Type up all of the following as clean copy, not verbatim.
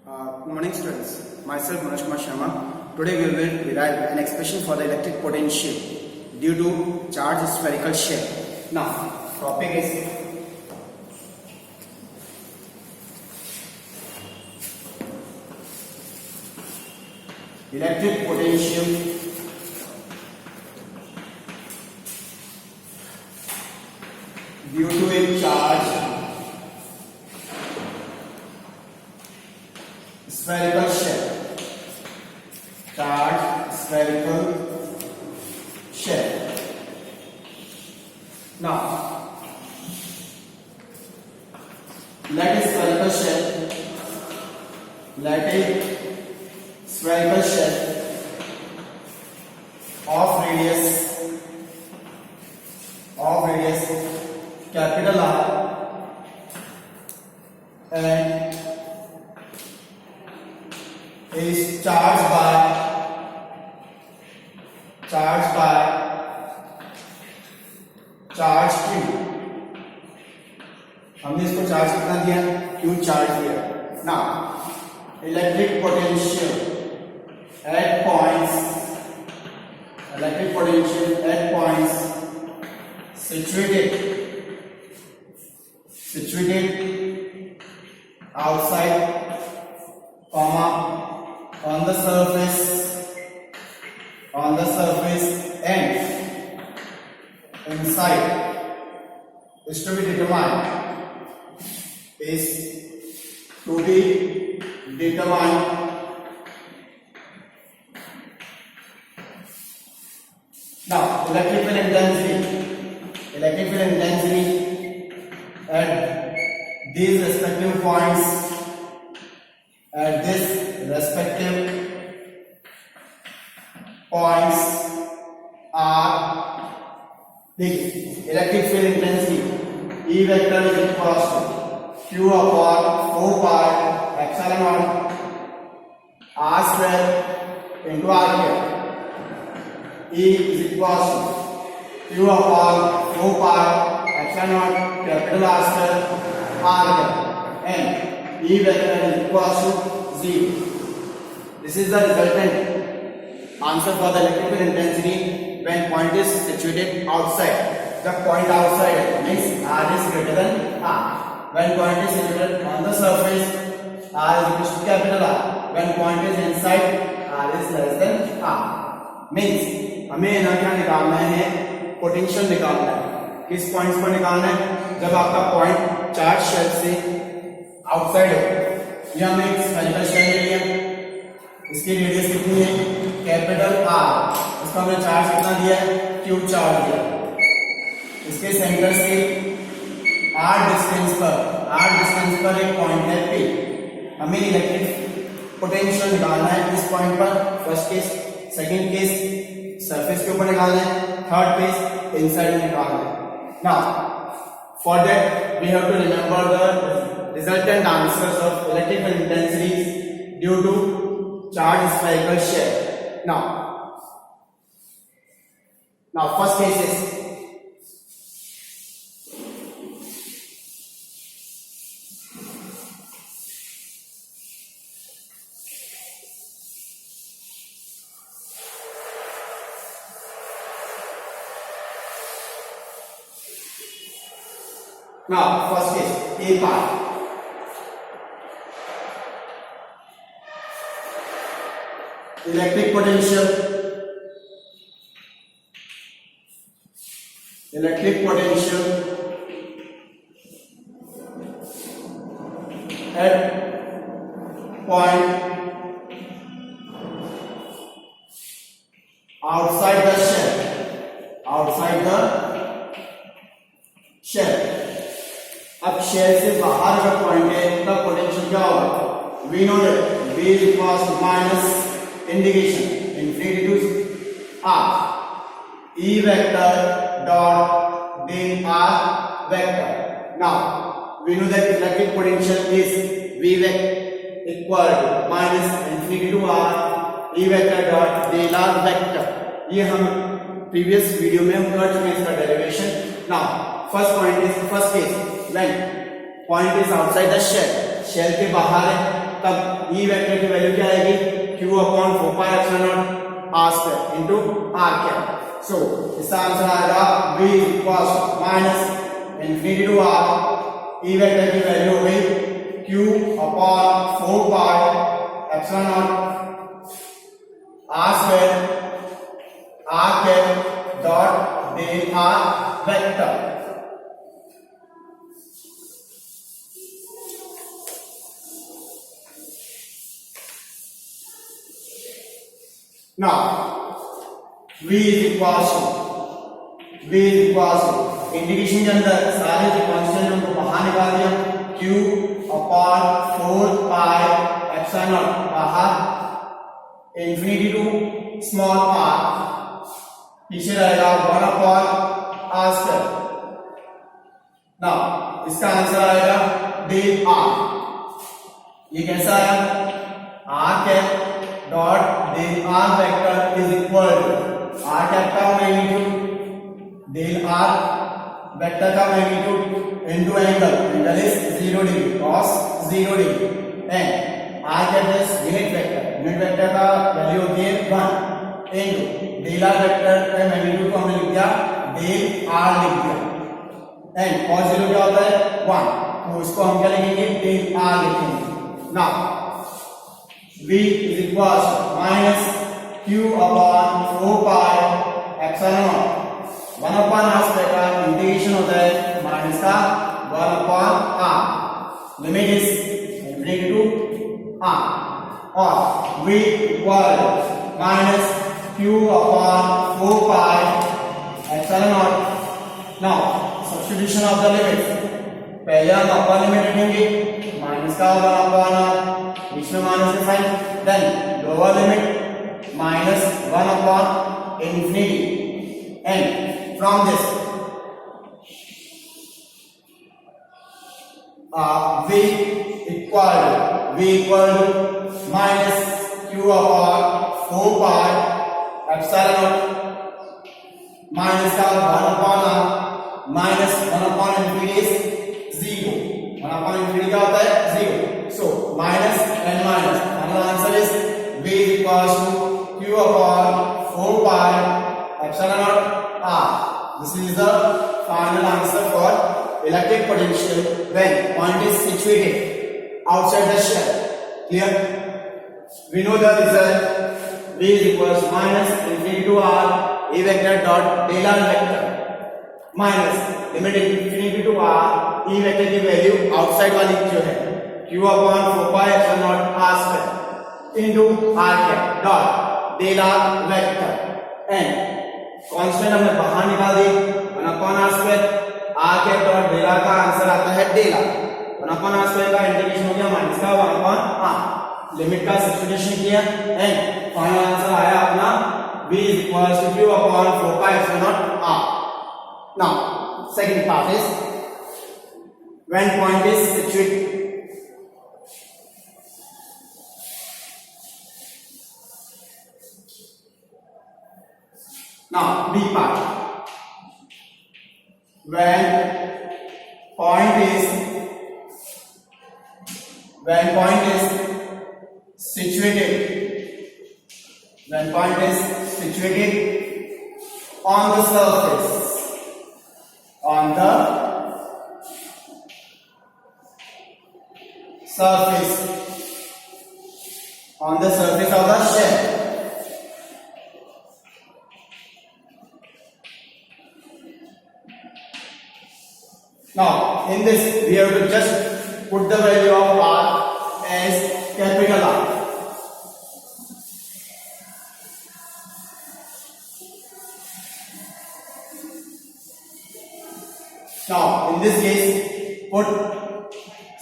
Good morning students, myself Manoj Kumar Sharma. Today we will derive an expression for the electric potential due to charged spherical shell. Now, topic is electric potential due to a charged spherical shell. Charged spherical shell. Now, let a spherical shell. Let a spherical shell of radius capital R and is charged by charge Q. हमने इसको charge कितना दिया? Q charge दिया. Now, electric potential at points situated outside, on the surface and inside is to be determined. Now, electrical intensity at these respective points, are electric field intensity E vector is equals to Q upon 4 pi epsilon naught R square into R cube. E is equals to Q upon 4 pi epsilon naught capital R square R cube, and E vector is equals to 0. This is the resultant answer for the electrical intensity when point is situated outside. The point outside means R is greater than R. When point is situated on the surface, R is equal to capital R. When point is inside, R is less than R. Means हमें ना क्या निकालना है? Potential निकालना है. किस points पर निकालना है? जब आपका पॉइंट चार्ज शेल से आउटसाइड हो. यह हमने एक स्फेरिकल शेल ले लिया. इसकी रेडियस कितनी है? Capital R. इसका हमने चार्ज कितना दिया है? Q चार्ज दिया. इसके सेंटर से R डिस्टेंस पर एक पॉइंट है P. हमें इलेक्ट्रिक पोटेंशियल निकालना है इस पॉइंट पर. First case, second case surface के ऊपर निकालना है, थर्ड केस इनसाइड निकालना है. Now for that we have to remember the resultant answers of electrical intensity due to charged spherical shell. Now first case is A part. Electric potential at point outside the shell. अब shell से बाहर का point है, इसका potential क्या होगा? We know that V is equals to minus indication infinity to R. E vector dot del R vector. Now we know that electric potential is V vector equal to minus infinity to R E vector dot del R vector. ये हम previous video में हम कर चुके हैं इसका derivation. Now first case when point is outside the shell, shell के बाहर है, तब ई वेक्टर की वैल्यू क्या आएगी, q upon 4 pi epsilon naught r square into r cap. So इसका आंसर आएगा v equals minus infinity to r, E vector की वैल्यू हो गई q upon 4 pi epsilon naught r square r cap dot del r vector. Now v is equals to integration के अंदर सारे जो कांस्टेंट उनको बाहर निकाल दिया, q upon 4 pi epsilon naught बाहर, इंफिनिटी टू स्मॉल r, पीछे रहेगा 1 अपॉन r स्क्वायर. नाउ इसका आंसर आएगा डेल r. ये कैसा है, r cap dot del r vector is equal to r cap का मैग्नीट्यूड डेल r वेक्टर का magnitude into angle is 0 degree cos 0 degree and r cap is unit vector का value होती है 1 into del r vector का magnitude को हमने लिख दिया डेल r लिख दिया एंड cos 0 क्या होता है 1, तो इसको हम क्या लिखेंगे डेल r लिखेंगे. Now v is equals to minus q upon 4 pi epsilon naught 1 upon r square का इंटीग्रेशन होता है माइनस का 1 upon r, limit is infinity to r, और v equal minus q upon 4 pi epsilon naught. Now substitution of the limit, पहले हम upper limit रखेंगे minus का 1 upon r, बीच में माइनस का sign, then lower limit minus 1 upon infinity and from this v equal to minus q upon 4 pi epsilon naught minus का 1 upon r minus 1 upon infinity is 0, 1 upon infinity क्या होता है 0. So minus and minus. Final answer is v is equals to q upon 4 pi epsilon naught r. This is the final answer for electric potential when point is situated outside the shell. Clear? We know the result. V is equals minus infinity to r a vector dot del r vector minus limit infinity to r e vector की value outside वाली जो है q upon 4 pi epsilon naught r square into r cap dot del r vector and constant हमने बाहर निकाल दी 1 upon r square, r cap dot del r का answer आता है del r, 1 upon r square का इंटीग्रेशन हो गया minus का 1 upon r, लिमिट का सब्स्टिट्यूशन किया एंड फाइनल आंसर आया अपना v is equals to q upon 4 pi epsilon naught r. Now second part is when point is situated. Now B part, when point is situated on the surface of the shell. Now in this we have to just put the value of r as capital R. Now in this case put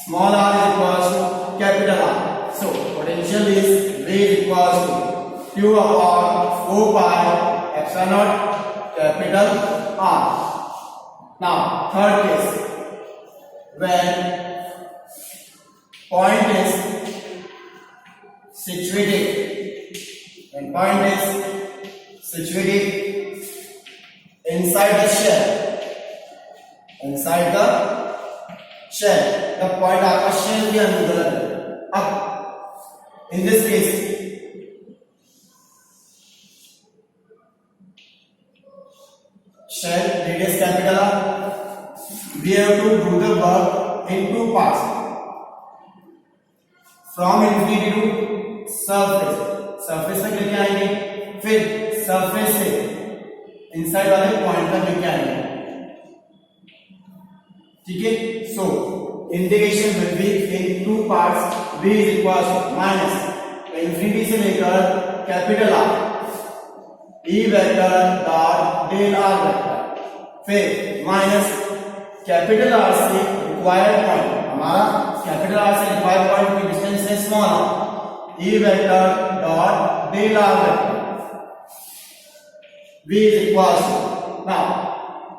small r is equals to capital R. So potential is V is equals to q upon 4 pi epsilon naught capital R. Now third case, when point is situated inside the shell, the point आपका shell के अंदर है. अब In this case, shell radius capital R. We have to do the work in two parts. From infinity to surface. Surface तक लेके आएंगे, फिर surface से इनसाइड वाले पॉइंट तक लेके आएंगे. ठीक है. So integration will be in two parts. v is equal to minus infinity से लेकर capital R E vector dot del R vector, फिर माइनस कैपिटल आर से रिक्वायर्ड पॉइंट. हमारा कैपिटल आर से रिक्वायर्ड पॉइंट की डिस्टेंस है small R, E vector dot del R vector. v is equal to, now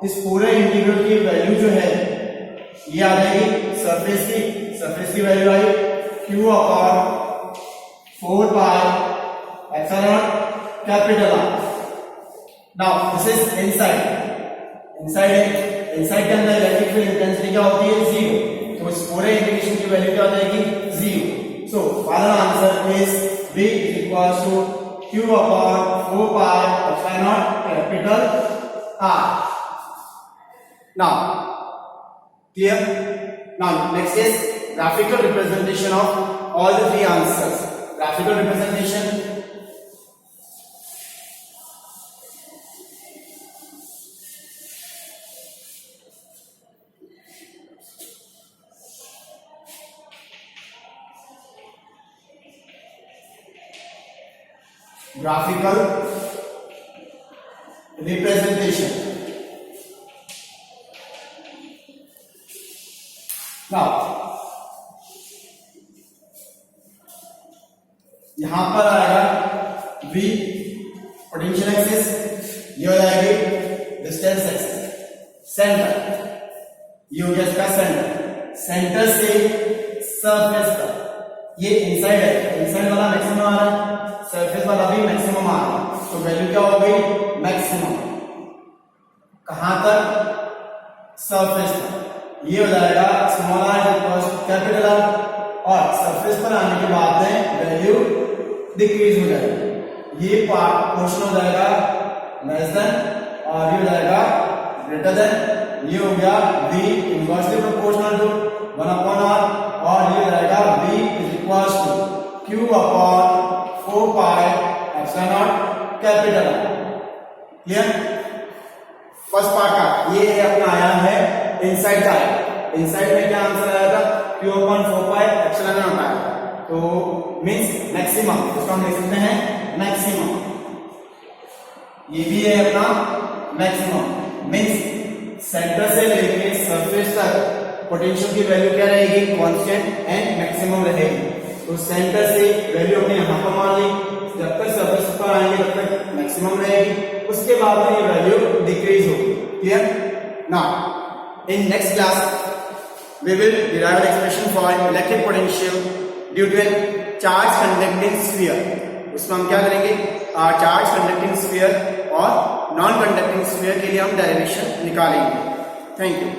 इस पूरे integral की value जो है ये आ जाएगी सरफेस की value I q upon 4 pi epsilon capital R. Now this is inside के अंदर इलेक्ट्रिक फील्ड इंटेंसिटी क्या होती है? 0. तो इस पूरे इंटीग्रेशन की वैल्यू क्या हो जाएगी? 0. So final answer is v is equal to q upon 4 pi epsilon capital R. Now clear? Now next is graphical representation of all the three answers. Graphical representation. Graphical representation. Now यहां पर आएगा v potential axis, ये हो जाएगी distance axis. Centre, ये हो गया इसका सेंटर से सरफेस तक. ये इनसाइड है, इनसाइड वाला मैक्सिमम आ रहा है, सरफेस वाला भी मैक्सिमम आ रहा है. तो वैल्यू क्या हो गई? मैक्सिमम. कहां तक? सरफेस तक. ये हो जाएगा small R equals to capital R, और सरफेस पर आने के बाद में वैल्यू डिक्रीज हो जाएगी. ये पार्ट पोर्शन हो जाएगा लेस देन, और ये हो जाएगा ग्रेटर देन. ये हो गया v inversely proportional to 1 upon r, और ये हो जाएगा v is equals to q upon 4 pi epsilon naught capital R. Clear? First part का ये अपना आया है इनसाइड का. इनसाइड में क्या आंसर आया था? q upon 4 pi epsilon not आया. तो मींस मैक्सिमम, इसको हम लिख सकते हैं मैक्सिमम. ये भी है अपना मैक्सिमम. मींस सेंटर से लेके सरफेस तक पोटेंशियल की वैल्यू क्या रहेगी? कांस्टेंट एंड मैक्सिमम रहेगी. तो सेंटर से वैल्यू अपने यहां पर मान ली, जब तक सरफेस पर आएंगे तब तक मैक्सिमम रहेगी, उसके बाद में ये वैल्यू डिक्रीज होगी. Clear? Now in next class we will derive the expression for electric potential due to a charge conducting sphere. उसमें हम क्या करेंगे? चार्ज कंडक्टिंग स्फीयर और नॉन कंडक्टिंग स्फीयर के लिए हम डायरेक्शन निकालेंगे. Thank you.